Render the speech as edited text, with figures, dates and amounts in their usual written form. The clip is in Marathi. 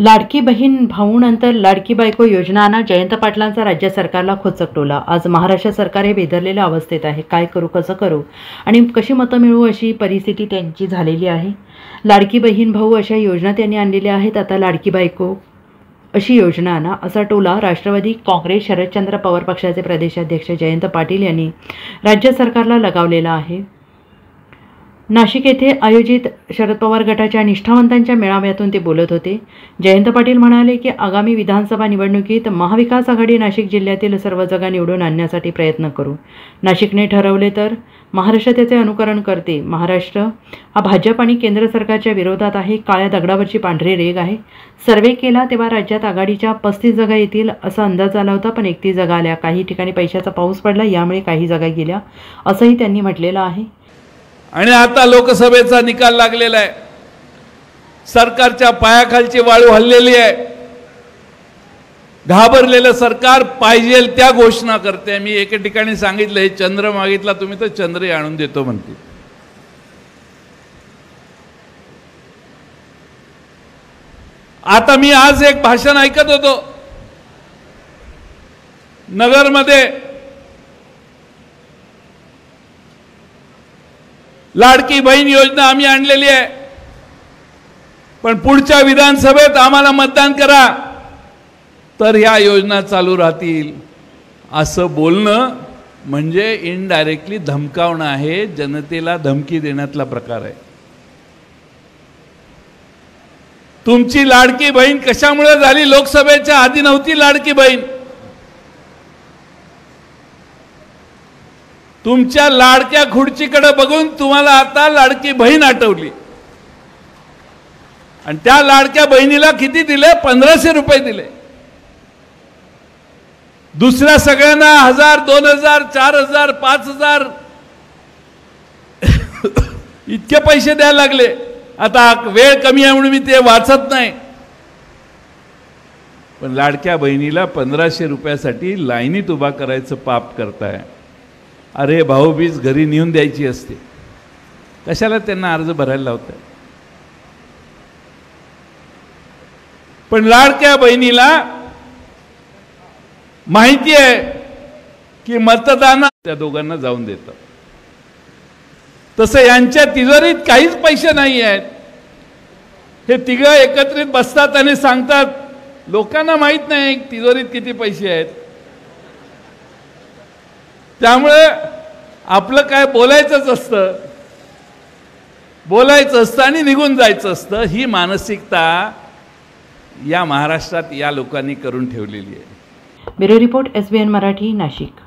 लाडकी बहीण भाऊनंतर लाडकी बायको योजनांना जयंत पाटलांचा राज्य सरकारला खोचक टोला। आज महाराष्ट्र सरकार हे बेदरलेल्या अवस्थेत आहे। काय करू, कसं करू आणि कशी मतं मिळवू अशी परिस्थिती त्यांची झालेली आहे। लाडकी बहीण भाऊ अशा योजना त्यांनी आणलेल्या आहेत। आता लाडकी बायको अशी योजनांना असा टोला राष्ट्रवादी काँग्रेस शरदचंद्र पवार पक्षाचे प्रदेशाध्यक्ष जयंत पाटील यांनी राज्य सरकारला लगावलेला आहे। नाशिक येथे आयोजित शरद पवार गटाच्या निष्ठावंतांच्या मेळाव्यातून ते बोलत होते। जयंत पाटील म्हणाले की आगामी विधानसभा निवडणुकीत महाविकास आघाडी नाशिक जिल्ह्यातील सर्व जागा निवडून आणण्यासाठी प्रयत्न करू। नाशिकने ठरवले तर महाराष्ट्र त्याचे अनुकरण करते। महाराष्ट्र हा भाजप आणि केंद्र सरकारच्या विरोधात आहे। काळ्या दगडावरची पांढरी रेघ आहे। सर्वे केला तेव्हा राज्यात आघाडीच्या 35 जागा येतील असा अंदाज आला होता, पण 31 जागा आल्या। काही ठिकाणी पैशाचा पाऊस पडला, यामुळे काही जागा गेल्या असंही त्यांनी म्हटलेलं आहे। आणि आता लोकसभेचा निकाल लागलेला आहे। सरकारच्या पायाखालची वाळू हललेली आहे। घाबरलेलं सरकार पाहिजे त्या घोषणा करते। मी एके ठिकाणी सांगितलं, हे चंद्र मागितला तुम्ही तर चंद्रही आणून देतो म्हणते। आता मी आज एक भाषण ऐकत होतो नगरमध्ये। लाडकी बहीण योजना आम्ही आणलेली आहे, पण पुढच्या विधानसभेत आम्हाला मतदान करा तर ह्या योजना चालू राहतील असं बोलणं म्हणजे इनडायरेक्टली धमकावणं आहे। जनतेला धमकी देण्यातला प्रकार आहे। तुमची लाडकी बहीण कशामुळे झाली? लोकसभेच्या आधी नव्हती लाडकी बहीण। तुमच्या लाडक्या खुर्चीकडे बघून तुम्हाला आता लाडकी बहीण आठवली। आणि त्या लाडक्या बहिणीला किती दिले? 1500 रुपये दिले। दुसऱ्या सगळ्यांना 1000, 2000, 4000, 5000 इतके पैसे द्यायला लागले। आता वेळ कमी आहे म्हणून मी ते वाचत नाही, पण लाडक्या बहिणीला 1500 रुपयासाठी लाईनीत उभा करायचं पाप करताय। अरे भाऊबीज घरी नेऊन द्यायची असते, कशाला त्यांना अर्ज भरायला लावताय? पण लाडक्या बहिणीला माहिती आहे की मतदान त्या दोघांना जाऊन देतात। तसं यांच्या तिजोरीत काहीच पैसे नाही आहेत। हे तिघं एकत्रित बसतात आणि सांगतात, लोकांना माहित नाही तिजोरीत किती पैसे आहेत। त्यामुळे आपलं काय बोलायचंच असतं आणि निघून जायचं असतं। ही मानसिकता या महाराष्ट्रात या लोकांनी करून ठेवलेली आहे। Bureau report SBN Marathi, Nashik.